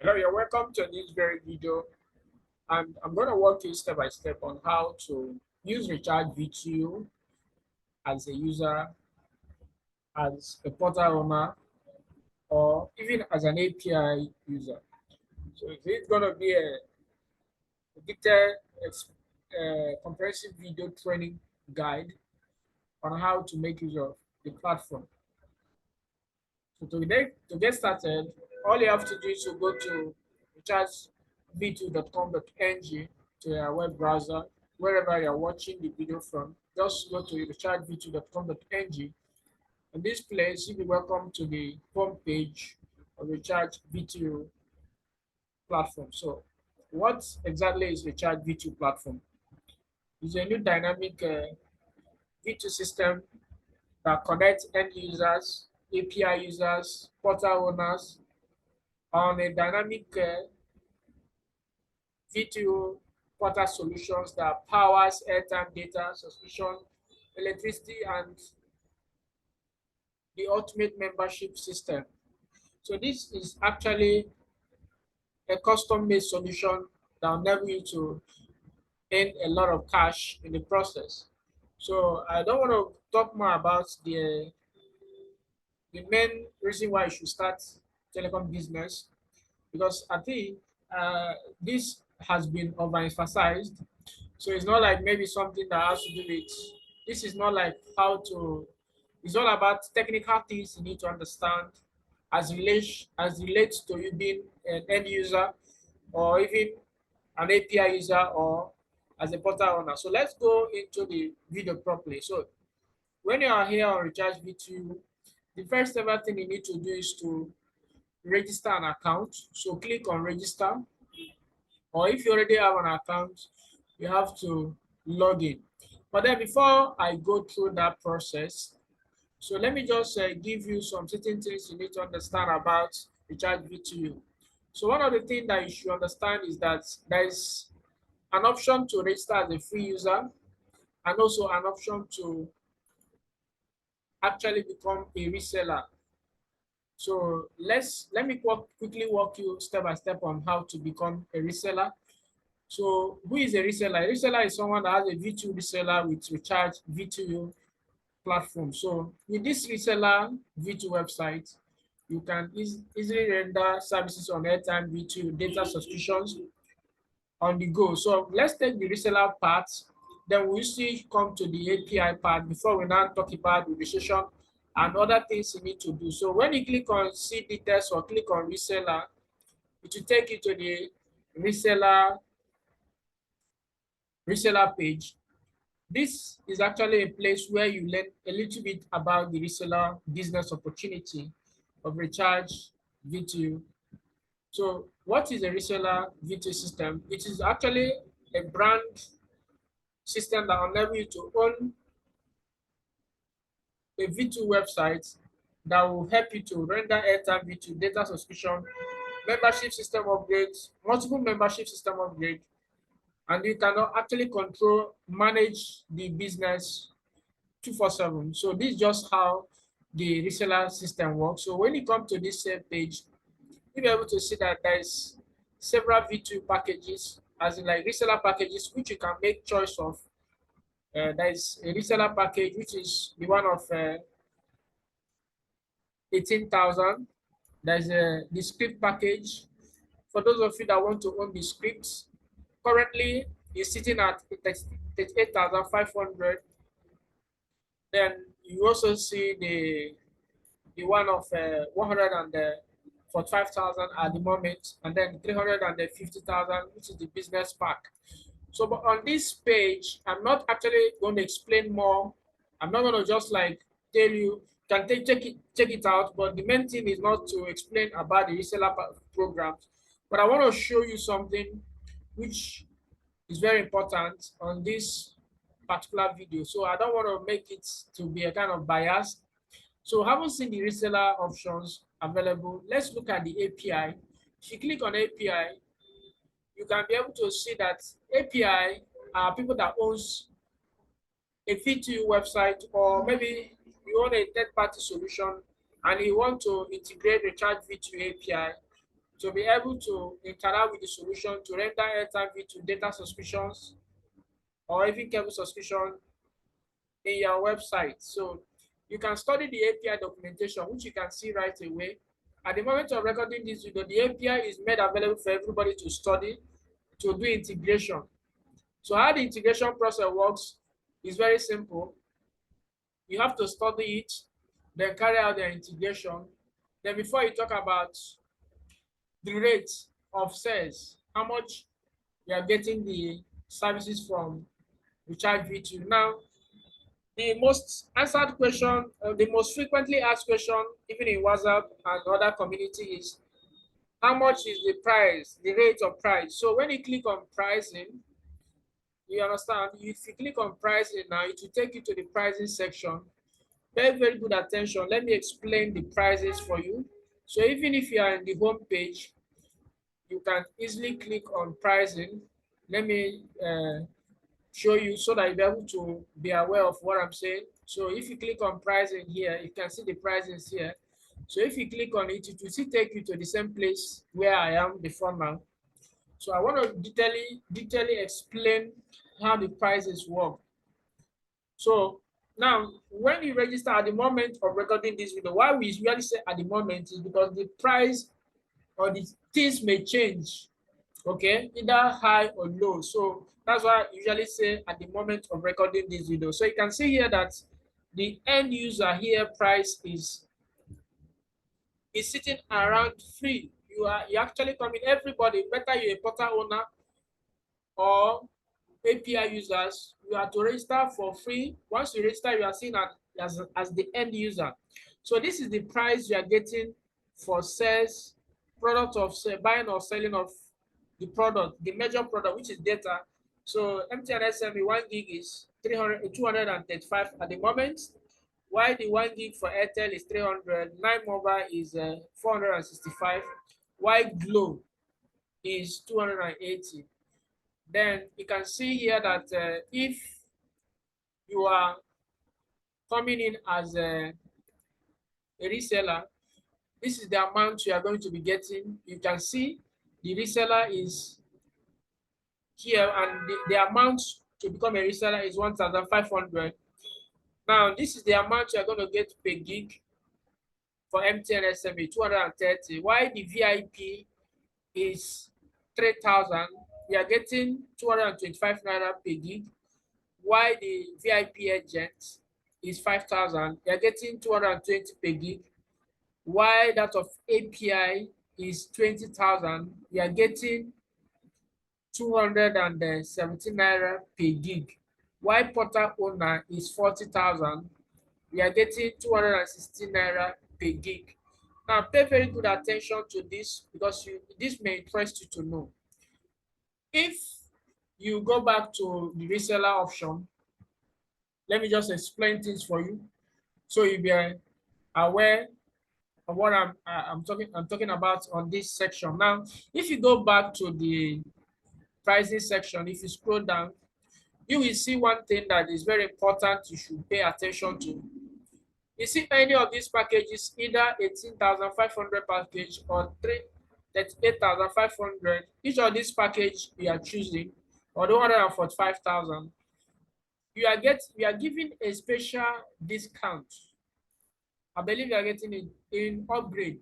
Hello, you're welcome to this very video, and I'm going to walk you step by step on how to use RechargeVTU as a user, as a portal owner, or even as an API user. So it's going to be a detailed, comprehensive video training guide on how to make use of the platform. So to get started, all you have to do is to go to rechargevtU.com.ng to your web browser, wherever you're watching the video from. Just go to rechargevtU.com.ng. In this place, you'll be welcome to the home page of Recharge VTU platform. So, what exactly is Recharge VTU platform? It's a new dynamic VTU system that connects end users, API users, portal owners on a dynamic VTO portal solutions that powers airtime data, subscription, electricity, and the ultimate membership system. So this is actually a custom-made solution that will enable you to earn a lot of cash in the process. So I don't want to talk more about the main reason why you should start telecom business, because I think this has been overemphasized. So it's not like maybe something that has to do with, this is not like how to, it's all about technical things you need to understand as relates to you being an end user or even an API user or as a portal owner. So let's go into the video properly. So when you are here on Recharge V2, the first ever thing you need to do is to register an account. So click on register, or if you already have an account, you have to log in. But then before I go through that process, so let me just give you some certain things you need to understand about Recharge VTU. So one of the things that you should understand is that there is an option to register as a free user and also an option to actually become a reseller. So quickly walk you step by step on how to become a reseller. So who is a reseller? A reseller is someone that has a V2 reseller with Recharge VTU platform. So with this reseller V2 website, you can easily render services on airtime, V2 data subscriptions on the go. So let's take the reseller part. Then we still come to the API part before we now talk about the registration and other things you need to do. So when you click on see details or click on reseller, it will take you to the reseller page. This is actually a place where you learn a little bit about the reseller business opportunity of Recharge VTU. So what is a reseller VTU system? It is actually a brand system that will enable you to own a V2 website that will help you to render airtime V2 data subscription, membership system upgrades, multiple membership system upgrades, and you can actually manage the business 247. So this is just how the reseller system works. So when you come to this same page, you'll be able to see that there's several V2 packages, as in like reseller packages, which you can make choice of. There is a reseller package, which is the one of 18,000. There's the script package. For those of you that want to own the scripts, currently is sitting at 38,500. Then you also see the one of 145,000 at the moment, and then 350,000, which is the business pack. So, but on this page, I'm not actually going to explain more. I'm not going to just like tell you, can check it out. But the main thing is not to explain about the reseller programs, but I want to show you something which is very important on this particular video. So I don't want to make it to be a kind of bias. So having seen the reseller options available, let's look at the API. If you click on API, you can be able to see that API are people that owns a VTU website, or maybe you own a third-party solution and you want to integrate Recharge VTU API. to be able to interact with the solution to render airtime to data subscriptions or even cable subscription in your website. So you can study the API documentation, which you can see right away. At the moment of recording this video, the API is made available for everybody to study, to do integration. So how the integration process works is very simple. You have to study it, then carry out the integration. Then before you talk about the rate of sales, how much you are getting the services from RechargeVTU. Now, the most answered question, the most frequently asked question, even in WhatsApp and other community, is how much is the price, the rate of price. So when you click on pricing, you understand, if you click on pricing now, it will take you to the pricing section. Very, very good attention. Let me explain the prices for you. So even if you are in the home page, you can easily click on pricing. Let me show you so that you'll be able to be aware of what I'm saying. So if you click on pricing here, you can see the prices here. So if you click on it, it will still take you to the same place where I am before now. So I want to detailing explain how the prices work. So now, when you register at the moment of recording this video, why we usually say at the moment is because the price or the things may change, okay, either high or low. So that's why I usually say at the moment of recording this video. So you can see here that the end user here price is sitting around free. You actually coming, everybody, better you're a portal owner or API users, you are to register for free. Once you register, you are seen as the end user. So this is the price you are getting for sales, product of buying or selling of the product, the major product, which is data. So MTN SME 1 gig is 235 at the moment, while the 1 gig for Airtel is 300, 9 mobile is 465, while Glow is 280. Then you can see here that if you are coming in as a reseller, this is the amount you are going to be getting. You can see the reseller is here, and the amount to become a reseller is 1,500. Now, this is the amount you are going to get per gig for MTN SME, 230. While the VIP is 3,000, we are getting 225 naira per gig. While the VIP agent is 5,000, you're getting 220 per gig. While that of API is 20,000, you're getting 217 naira per gig. While portal owner is 40,000, we are getting 216 naira per gig. Now, pay very good attention to this because this may interest you to know. If you go back to the reseller option, let me just explain things for you, so you'll be aware of what I'm talking about on this section. Now, if you go back to the pricing section, if you scroll down, you will see one thing that is very important you should pay attention to. You see any of these packages, either 18,500 package or 38,500, each of these package you are choosing, or the 145,000, you are giving a special discount. I believe you are getting it in upgrade.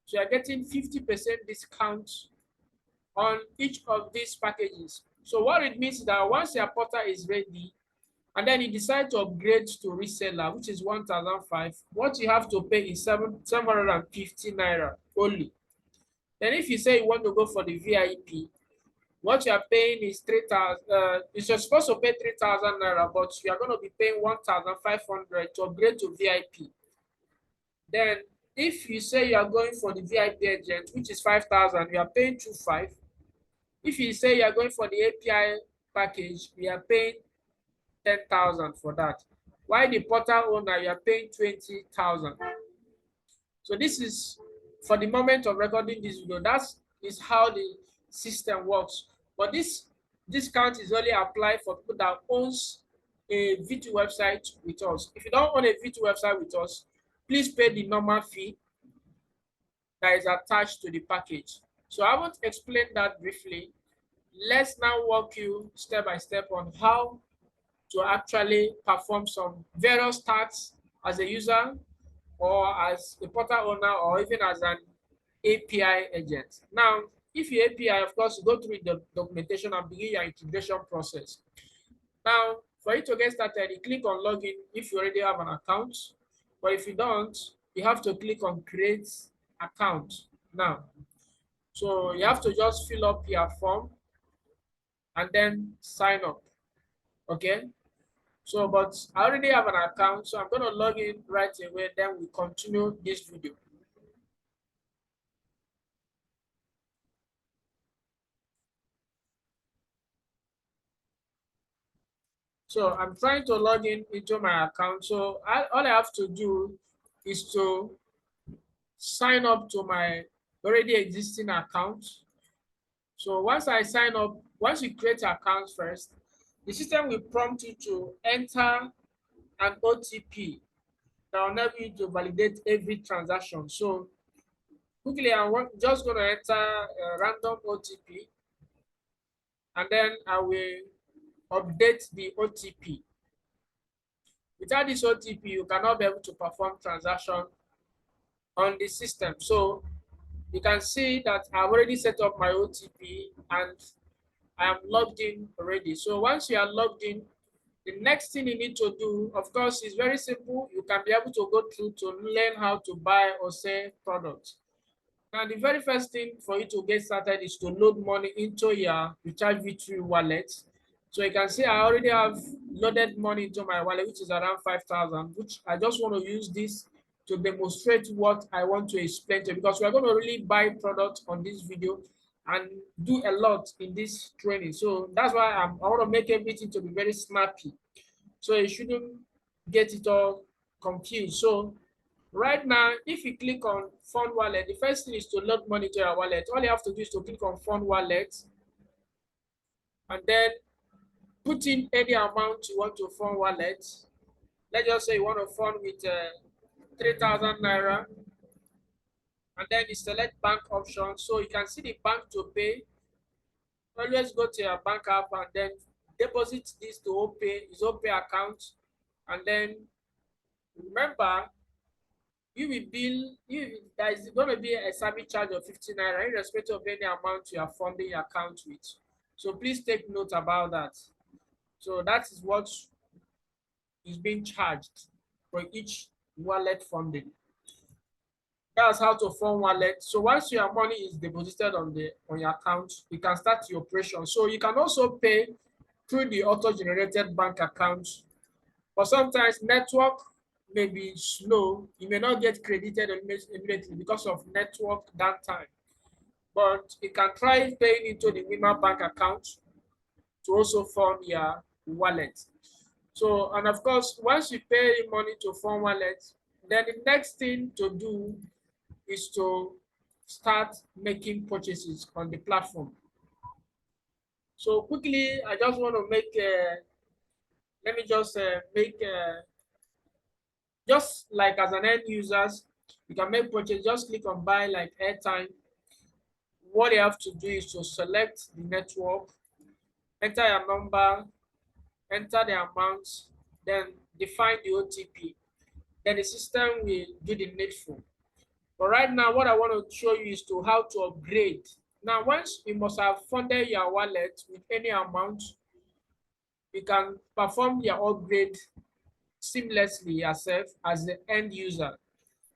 So you are getting 50% discount on each of these packages. So what it means is that once your portal is ready, and then you decide to upgrade to reseller, which is 1,005, what you have to pay is 750 naira only. Then if you say you want to go for the VIP, what you are paying is 3,000. You're supposed to pay 3,000 naira, but you are going to be paying 1,500 to upgrade to VIP. Then if you say you are going for the VIP agent, which is 5,000, you are paying 2,500. If you say you are going for the API package, you are paying 10,000 for that. While the portal owner, you are paying 20,000. So this is for the moment of recording this video. That is how the system works. But this discount is only applied for people that owns a VTU website with us. If you don't own a VTU website with us, please pay the normal fee that is attached to the package. So I want to explain that briefly. Let's now walk you step by step on how to actually perform some various tasks as a user or as a portal owner or even as an API agent. Now, if you API, of course, you go through the documentation and begin your integration process. Now, for you to get started, you click on login if you already have an account. But if you don't, you have to click on create account now. So you have to just fill up your form and then sign up. Okay. So, but I already have an account, so I'm going to log in right away. Then we continue this video. So I'm trying to log in into my account. So all I have to do is to sign up to my already existing account. So once I sign up, once you create an account first, the system will prompt you to enter an OTP that will enable you to validate every transaction. So quickly, I'm just going to enter a random OTP, and then I will update the OTP. Without this OTP, you cannot be able to perform transaction on the system. So you can see that I've already set up my OTP and I am logged in already. So once you are logged in, the next thing you need to do, of course, is very simple. You can be able to go through to learn how to buy or sell products. Now, the very first thing for you to get started is to load money into your RechargeVTU wallet. So you can see I already have loaded money into my wallet, which is around 5,000, which I just want to use this to demonstrate what I want to explain to you, because we're going to really buy products on this video and do a lot in this training. So that's why I want to make everything to be very snappy. So you shouldn't get it all confused. So right now, if you click on Fund Wallet, the first thing is to load money to your wallet. All you have to do is to click on Fund Wallet and then put in any amount you want to fund wallet. Let's just say you want to fund with 3,000 Naira, and then you select bank option. So you can see the bank to pay. Always go to your bank app and then deposit this to OPay, his OPay account. And then remember, you will bill you. There is going to be a service charge of 50 Naira, irrespective of any amount you are funding your account with. So please take note about that. So that is what is being charged for each wallet funding. That's how to fund wallet. So once your money is deposited on your account, you can start your operation. So you can also pay through the auto-generated bank account. But sometimes network may be slow. You may not get credited immediately because of network downtime. But you can try paying into the Winner bank account to also fund your wallet. So, and of course, once you pay money to fund wallet, then the next thing to do is to start making purchases on the platform. So quickly, I just want to make, let me just make, just like as an end users, you can make purchase, just click on buy like airtime. What you have to do is to select the network, enter your number, enter the amount, then define the OTP. Then the system will do the needful. But right now, what I want to show you is to how to upgrade. Now, once you must have funded your wallet with any amount, you can perform your upgrade seamlessly yourself as the end user.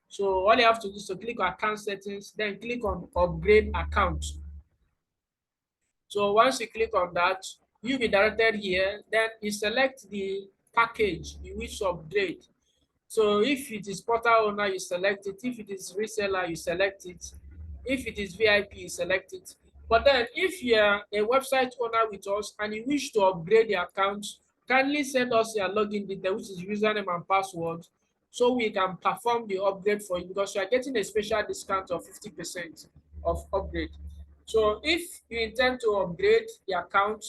So all you have to do is to click on account settings, then click on upgrade account. So once you click on that, you'll be directed here. Then you select the package you wish to upgrade. So if it is portal owner, you select it. If it is reseller, you select it. If it is VIP, you select it. But then if you're a website owner with us and you wish to upgrade your account, kindly send us your login details, which is username and password, so we can perform the upgrade for you, because you are getting a special discount of 50% of upgrade. So if you intend to upgrade the account,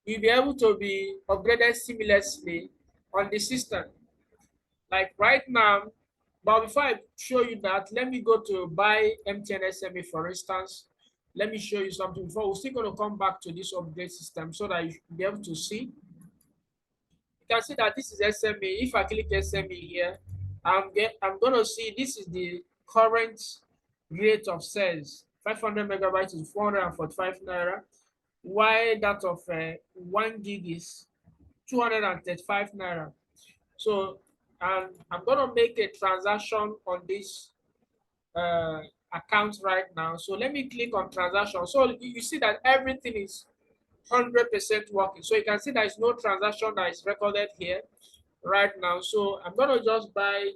you'll be able to be upgraded seamlessly on the system. Like right now, But before I show you that, let me go to buy MTN SME, for instance. Let me show you something before. We're still going to come back to this upgrade system so that you should be able to see. You can see that this is SME. If I click SME here, I'm going to see this is the current rate of sales. 500 megabytes is 445 naira, while that of 1 gig is 235 naira. So I'm going to make a transaction on this uh, account right now. So let me click on transaction. So you see that everything is 100% working. So you can see there is no transaction that is recorded here right now. So I'm gonna just buy.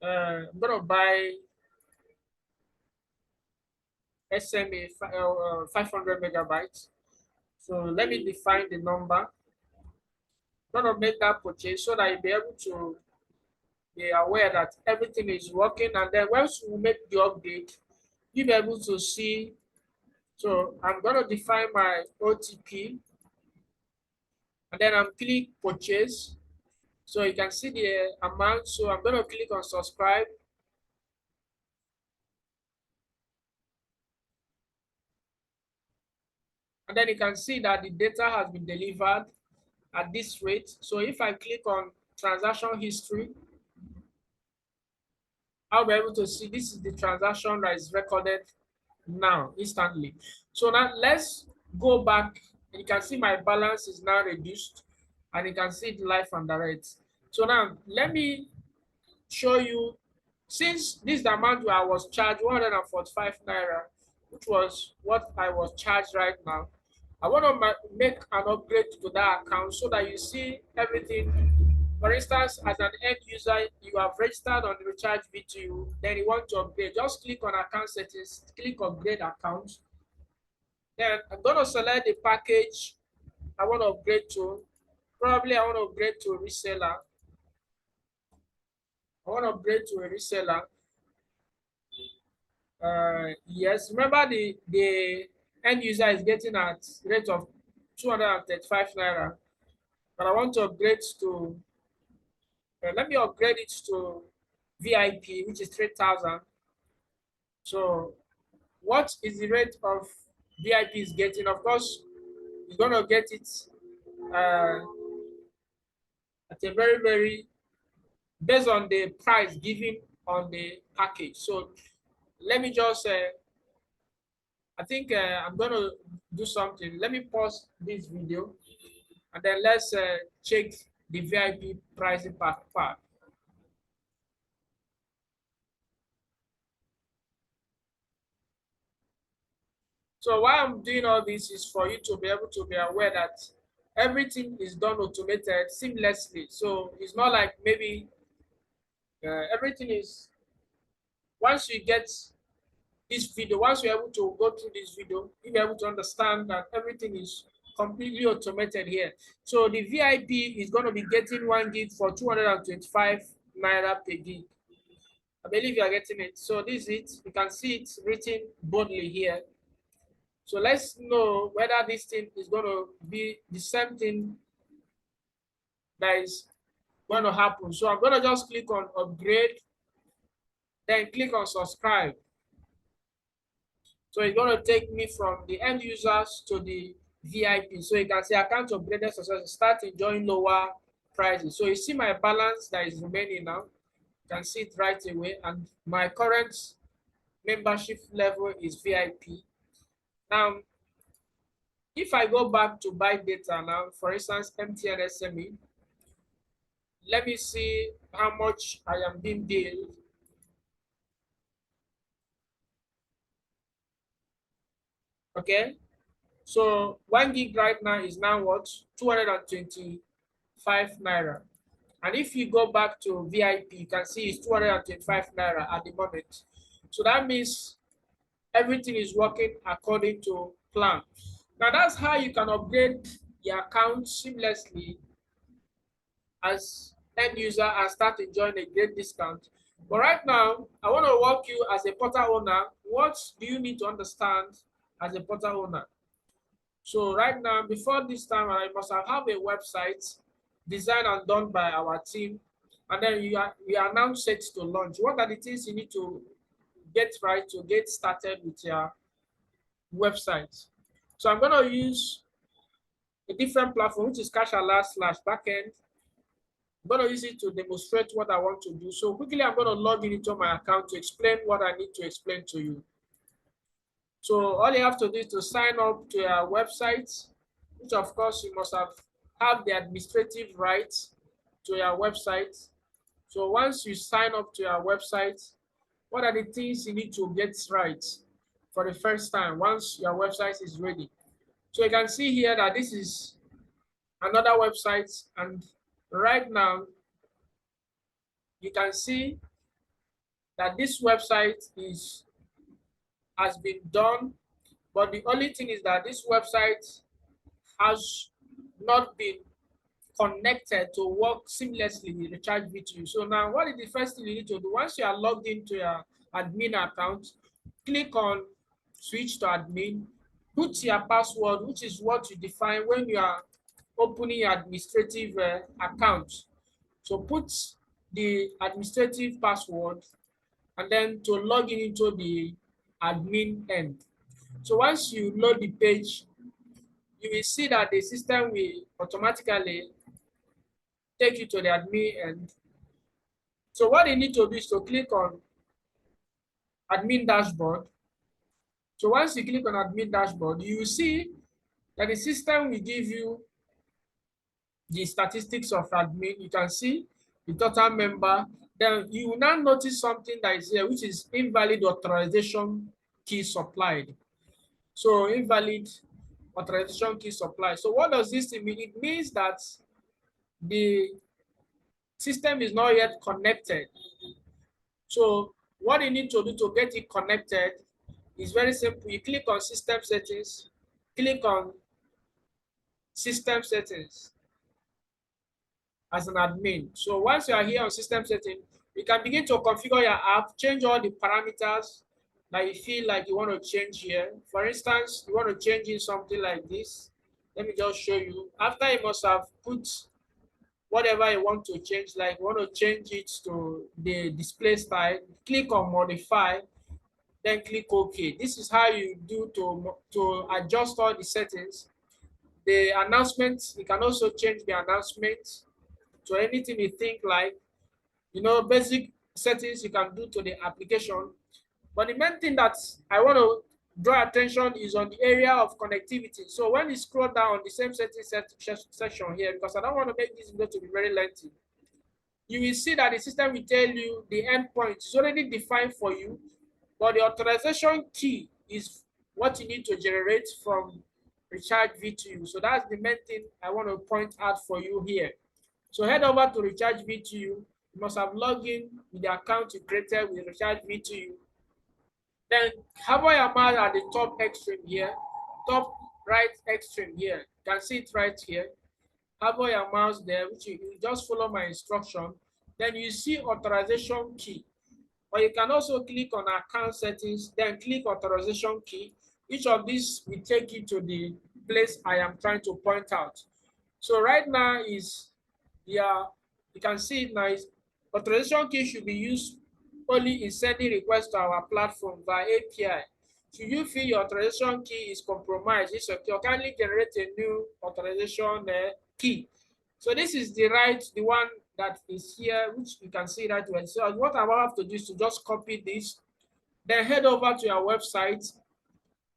I'm gonna buy SMA 500 megabytes. So let me define the number. I'm gonna make that purchase so that you'll be able to be aware that everything is working. And then once we make the update, you'll be able to see. So I'm gonna define my OTP, and then I'm click purchase. So you can see the amount. So I'm gonna click on subscribe. And then you can see that the data has been delivered at this rate. So if I click on transaction history, I'll be able to see this is the transaction that is recorded now instantly. So now let's go back. You can see my balance is now reduced, and you can see the life and direct. So now let me show you, since this is the amount where I was charged 145 naira, which was what I was charged right now. I want to make an upgrade to that account so that you see everything. For instance, as an end user, you have registered on RechargeVTU, then you want to upgrade. Just click on account settings, click upgrade account. Then I'm going to select the package I want to upgrade to. Probably I want to upgrade to a reseller. I want to upgrade to a reseller. Yes, remember the end user is getting at rate of 235 naira, but I want to upgrade to, let me upgrade it to VIP, which is 3,000. So what is the rate of VIP is getting? Of course, you're going to get it uh, at a very, based on the price given on the package. So let me just, I think I'm going to do something. Let me pause this video, and then let's check the VIP pricing part. So why I'm doing all this is for you to be able to be aware that everything is done automated seamlessly. So it's not like maybe everything is, once you get this video, once you're able to go through this video, you'll be able to understand that everything is completely automated here. So the VIP is going to be getting 1 gig for 225 naira per gig. I believe you are getting it. So this is it. You can see it written boldly here. So let's know whether this thing is going to be the same thing that is going to happen. So I'm going to just click on upgrade, then click on subscribe. So it's going to take me from the end users to the VIP. So you can see account upgraded success, start enjoying lower prices. So you see my balance that is remaining now. You can see it right away. And my current membership level is VIP. Now, if I go back to buy data now, for instance, MTN SME, let me see how much I am being billed. Okay, so 1 gig right now is now what? 225 naira. And if you go back to VIP, you can see it's 225 naira at the moment. So that means everything is working according to plan. Now that's how you can upgrade your account seamlessly as end user and start enjoying a great discount. But right now, I want to walk you as a portal owner. What do you need to understand as a portal owner? So right now, before this time, I must have a website designed and done by our team. and then you are now set to launch. What are the things you need to get right to get started with your website? So I'm going to use a different platform, which is Cash Alert slash backend. I'm going to use it to demonstrate what I want to do. So quickly, I'm going to log in into my account to explain what I need to explain to you. So all you have to do is to sign up to your website, which of course you must have the administrative rights to your website. So once you sign up to your website, what are the things you need to get right for the first time once your website is ready? So you can see here that this is another website, and right now you can see that this website has been done, but the only thing is that this website has not been connected to work seamlessly with RechargeVTU. So now what is the first thing you need to do? Once you are logged into your admin account, click on switch to admin, put your password, which is what you define when you are opening your administrative account. So put the administrative password and then to log in into the admin end. So once you load the page, you will see that the system will automatically take you to the admin end. So what you need to do is to click on admin dashboard. So once you click on admin dashboard, you will see that the system will give you the statistics of admin. You can see the total member. Then you will now notice something that is here, which is invalid authorization key supplied. So invalid authorization key supplied. So what does this mean? It means that the system is not yet connected. So what you need to do to get it connected is very simple. You click on system settings, click on system settings as an admin. So once you are here on system settings, you can begin to configure your app, change all the parameters that you feel like you want to change here. For instance, you want to change in something like this. Let me just show you. After you must have put whatever you want to change, like you want to change it to the display style, click on modify, then click OK. This is how you do to adjust all the settings. The announcements, you can also change the announcement to anything you think like, basic settings you can do to the application. But the main thing that I want to draw attention is on the area of connectivity. So when you scroll down the same settings section here, because I don't want to make this video to be very lengthy, you will see that the system will tell you the endpoint is already defined for you, but the authorization key is what you need to generate from RechargeVTU. So that's the main thing I want to point out for you here. So head over to RechargeVTU. You must have logged in with the account you created with RechargeVTU. Then hover your mouse at the top extreme here, top right extreme here. You can see it right here. Hover your mouse there, which you just follow my instruction. Then you see authorization key. Or you can also click on account settings, then click authorization key. Each of these will take you to the place I am trying to point out. So right now is, yeah, you can see it now. Is authorization key should be used only in sending requests to our platform via API. Should you feel your authorization key is compromised, it's okay, you kindly generate a new authorization key. So this is the one that is here, which you can see right away. So what I have to do is to just copy this, then head over to your website,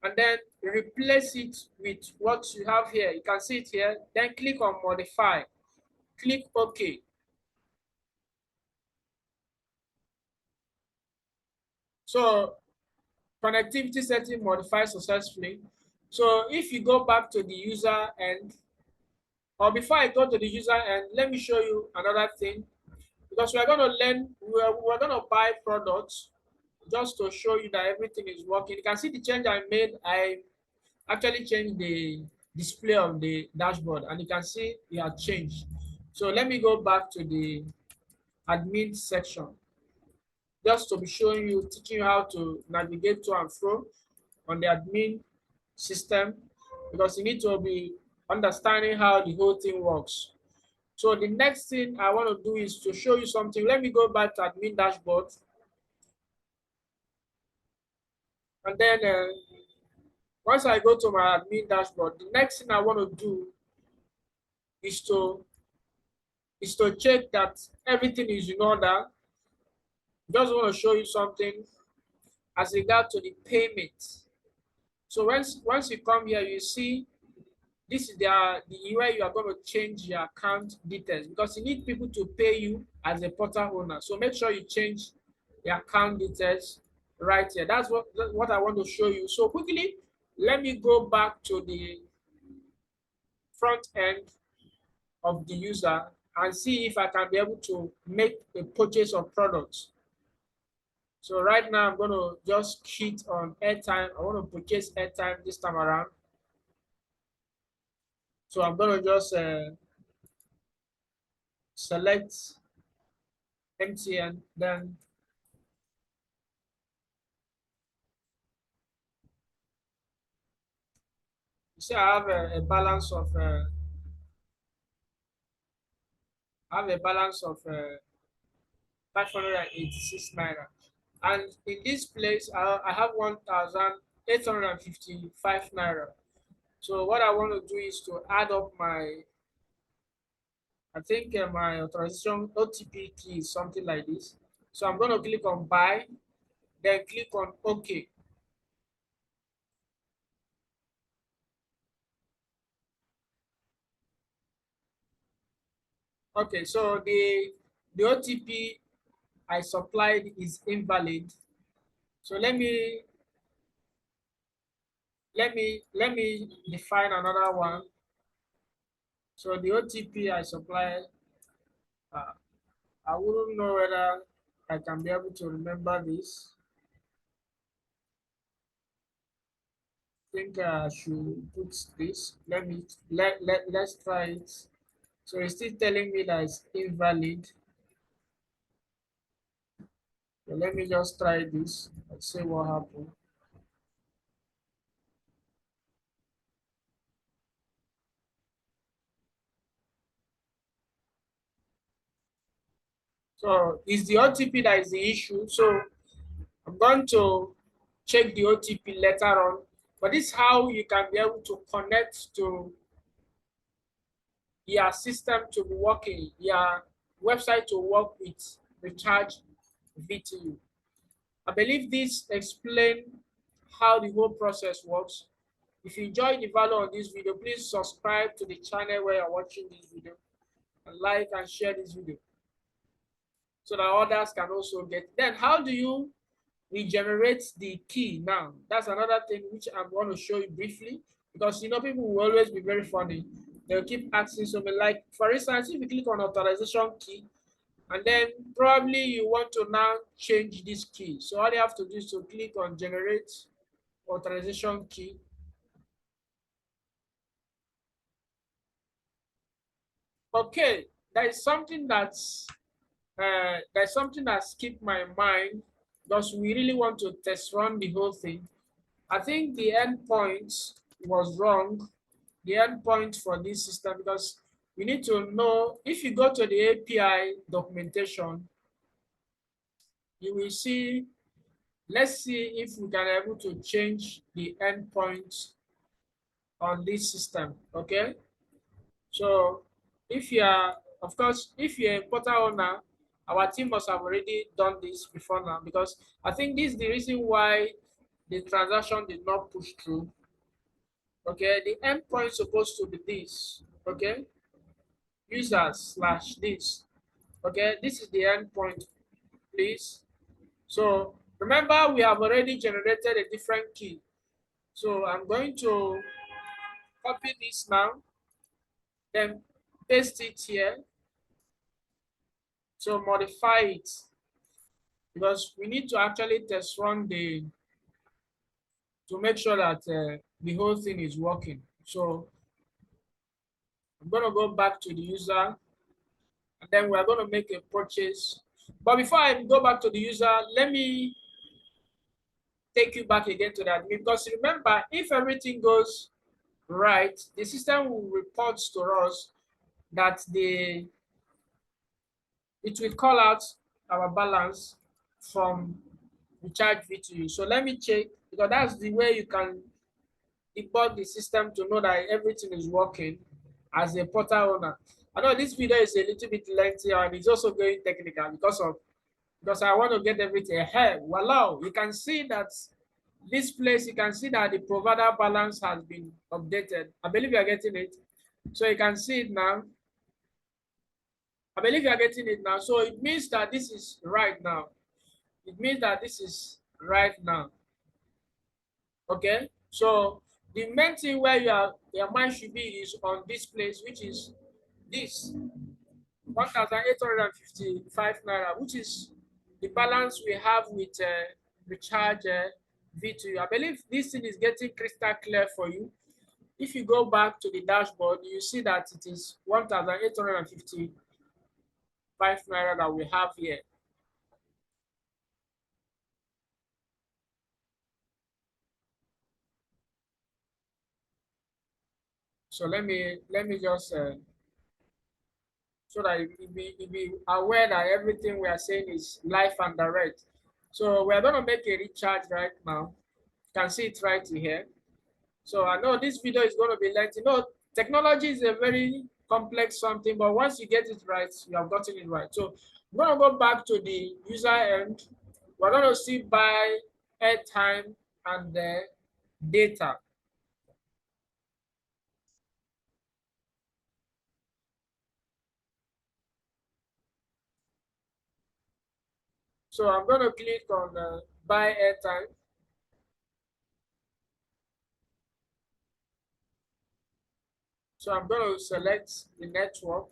and then replace it with what you have here. You can see it here. Then click on modify, click OK. So connectivity setting modified successfully. So if you go back to the user end, or before I go to the user end, let me show you another thing, because we're going to learn, we're going to buy products just to show you that everything is working. You can see the change I made. I actually changed the display on the dashboard, and you can see it has changed. So let me go back to the admin section, just to be showing you, teaching you how to navigate to and fro on the admin system, because you need to be understanding how the whole thing works. So the next thing I want to do is to show you something. Let me go back to admin dashboard. And then once I go to my admin dashboard, the next thing I want to do is to check that everything is in order. Just want to show you something as regard to the payment. So once you come here, you see this is the where you are going to change your account details, because you need people to pay you as a portal owner. So make sure you change the account details right here. That's what I want to show you. So quickly, let me go back to the front end of the user and see if I can be able to make a purchase of products. So right now I'm going to just hit on airtime. I want to purchase airtime this time around. So I'm going to just select MTN, then you see I have a balance of 586 naira, and in this place I have 1,855 naira. So what I want to do is to add up my, I think my authorization OTP key is something like this. So I'm going to click on buy, then click on OK. Okay, so the OTP I supplied is invalid. So let me define another one. So the OTP I supplied, uh, I wouldn't know whether I can be able to remember this. I think I should put this. Let's try it. So it's still telling me that it's invalid. So let me just try this. Let's see what happens. So it's the OTP that is the issue. So I'm going to check the OTP later on. But this is how you can be able to connect to your system to be working, your website to work with Recharge VTU. I believe this explains how the whole process works. If you enjoyed the value of this video, please subscribe to the channel where you're watching this video, and like and share this video so that others can also get. Then how do you regenerate the key now? That's another thing which I'm going to show you briefly, because people will always be very funny. They'll keep asking something like, for instance, if you click on authorization key, and then probably you want to now change this key. So all you have to do is to click on generate authorization key. Okay, there's something that skipped my mind, because we really want to test run the whole thing. I think the endpoint was wrong, the endpoint for this system, because we need to know, if you go to the API documentation, you will see, let's see if we can able to change the endpoint on this system, okay? So if you are, of course, if you're a portal owner, our team must have already done this before now, because I think this is the reason why the transaction did not push through. Okay, the endpoint is supposed to be this, okay? Users slash this, okay? This is the endpoint, please. So remember, we have already generated a different key. So I'm going to copy this now, then paste it here. So modify it, because we need to actually test run to make sure that the whole thing is working. So I'm going to go back to the user, and then we're going to make a purchase. But before I go back to the user, let me take you back again to that, because remember, if everything goes right, the system will report to us that it will call out our balance from recharge VTU. So let me check, because that's the way you can debug the system to know that everything is working as a portal owner. I know this video is a little bit lengthy and it's also going technical because I want to get everything ahead. Voila, you can see that this place, you can see that the provider balance has been updated. I believe you are getting it. So you can see it now. I believe you are getting it now. So it means that this is right now. It means that this is right now. Okay. So the main thing where your mind should be is on this place, which is this 1,855 naira, which is the balance we have with recharge V2. I believe this thing is getting crystal clear for you. If you go back to the dashboard, you see that it is 1,855 naira that we have here. So let me just so that you be aware that everything we are saying is live and direct. So we're going to make a recharge right now. You can see it right here. So I know this video is going to be lengthy. No, technology is a very complex something, but once you get it right, you have gotten it right. So we're going to go back to the user end. We're going to see buy airtime and the data. So I'm going to click on buy airtime. So I'm going to select the network,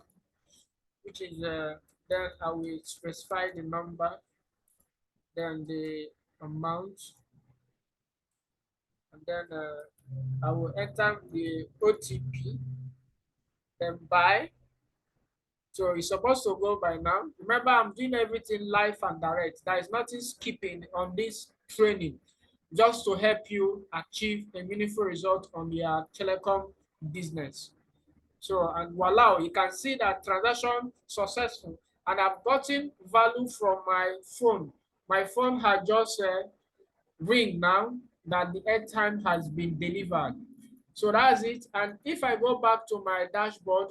which is then I will specify the number, then the amount, and then I will enter the OTP, then buy. So it's supposed to go by now. Remember, I'm doing everything live and direct. There is nothing skipping on this training, just to help you achieve a meaningful result on your telecom business. So, and voila, you can see that transaction successful. And I've gotten value from my phone. My phone had just ring now that the airtime has been delivered. So that's it. And if I go back to my dashboard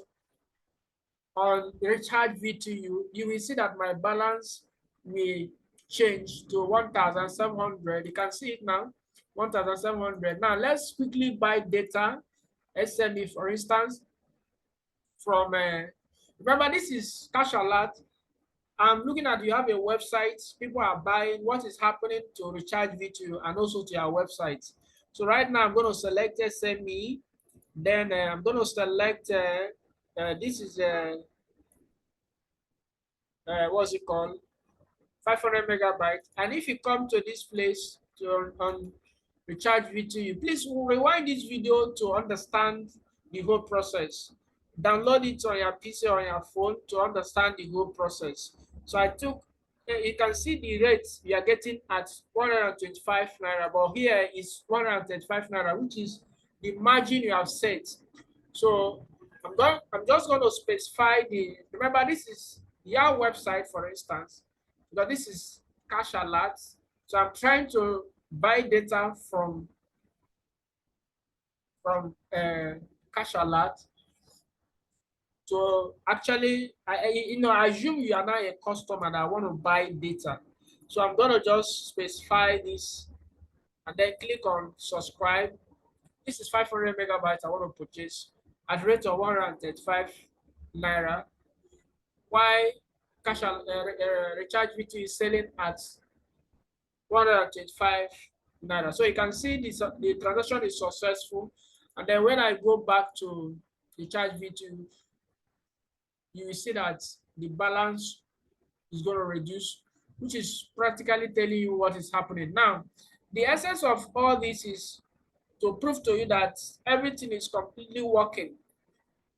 on RechargeVTU, you will see that my balance will change to 1,700. You can see it now, 1,700. Now let's quickly buy data, SME for instance, from, remember this is cash alert. I'm looking at, you have a website, people are buying, what is happening to RechargeVTU and also to your website. So right now I'm going to select SME, then I'm going to select, this is, what's it called, 500 megabytes. And if you come to this place to on RechargeVTU, please rewind this video to understand the whole process. Download it on your PC or on your phone to understand the whole process. So I took, you can see the rates we are getting at 125 naira, but here is 135 naira, which is the margin you have set. So I'm just going to specify the, remember this is your website, for instance, because this is cash alert. So I'm trying to buy data from cash alert. So actually, I assume you are now a customer that want to buy data. So I'm going to just specify this and then click on subscribe. This is 500 megabytes I want to purchase at the rate of 135 naira. Why RechargeVTU is selling at 125 naira. So you can see this, the transaction is successful. And then when I go back to RechargeVTU, you will see that the balance is going to reduce, which is practically telling you what is happening. Now, the essence of all this is to prove to you that everything is completely working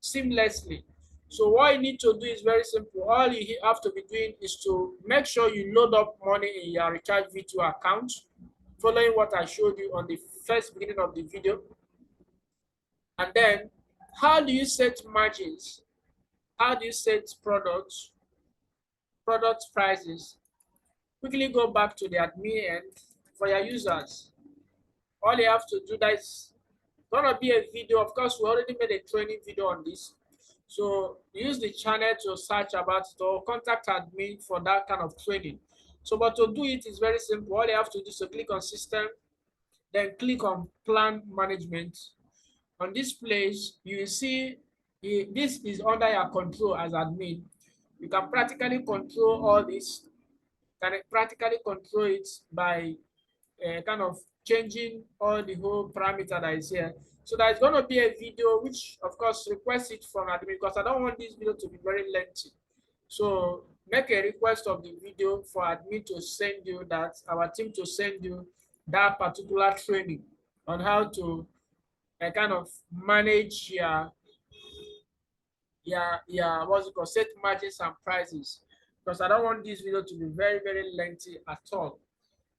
seamlessly. So what you need to do is very simple. All you have to be doing is to make sure you load up money in your RechargeVTU account, following what I showed you on the first beginning of the video. And then, how do you set margins? how do you set product prices. Quickly go back to the admin end for your users. All you have to do, that is gonna be a video. Of course, we already made a training video on this. So use the channel to search about it or contact admin for that kind of training. So, but to do it is very simple. All you have to do is to click on system, then click on plan management. On this place, you will see this is under your control as admin. You can practically control all this, can practically control it by kind of changing all the whole parameter that is here. So there's going to be a video, which of course request it from admin, because I don't want this video to be very lengthy. So make a request of the video for admin to send you that, our team to send you that particular training on how to kind of manage your what's it called, set margins and prices, because I don't want this video to be very, very lengthy at all.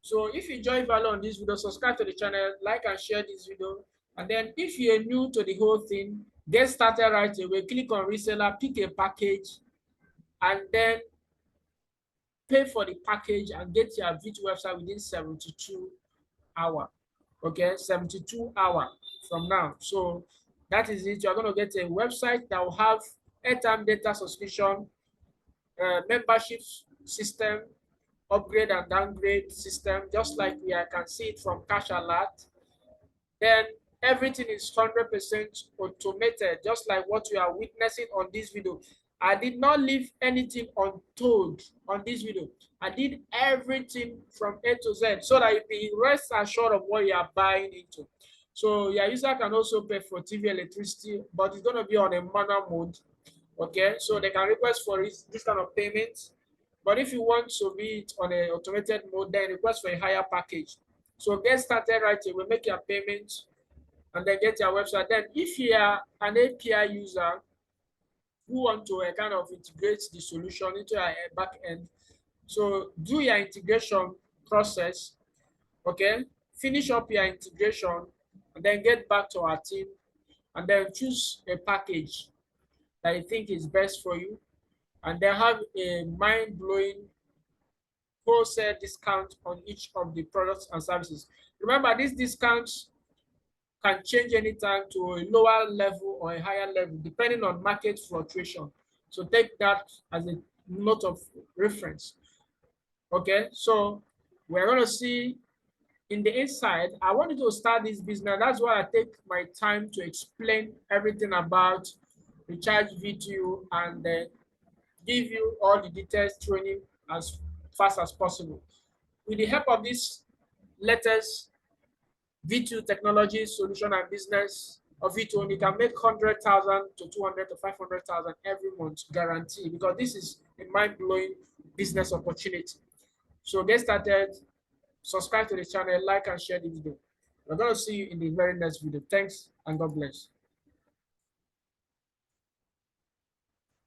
So if you enjoy value on this video, subscribe to the channel, like and share this video. And then if you're new to the whole thing, get started right away. Click on reseller, pick a package, and then pay for the package and get your VTU website within 72 hours. Okay, 72 hours from now. So that is it. You're going to get a website that will have airtime data subscription, membership system, upgrade and downgrade system, just like we can see it from Cash Alert. Then everything is 100% automated, just like what you are witnessing on this video. I did not leave anything untold on this video. I did everything from A to Z so that you be rest assured of what you are buying into. So your user can also pay for TV, electricity, but it's going to be on a manual mode. Okay, so they can request for this kind of payment. But if you want to be on an automated mode, then request for a higher package. So get started right away, make your payment, and then get your website. Then if you are an API user who want to kind of integrate the solution into your back end, so do your integration process, okay? Finish up your integration, and then get back to our team, and then choose a package that you think is best for you, and then have a mind-blowing wholesale discount on each of the products and services. Remember, these discounts can change anytime to a lower level or a higher level, depending on market fluctuation. So take that as a note of reference. Okay, so we're going to see in the inside. I wanted to start this business. That's why I take my time to explain everything about RechargeVTU and give you all the details training as fast as possible. With the help of this latest VTU technology solution and business of VTU, you can make 100,000 to 200 to 500,000 every month, guarantee, because this is a mind-blowing business opportunity. So get started, subscribe to the channel, like and share the video. We're going to see you in the very next video. Thanks and God bless.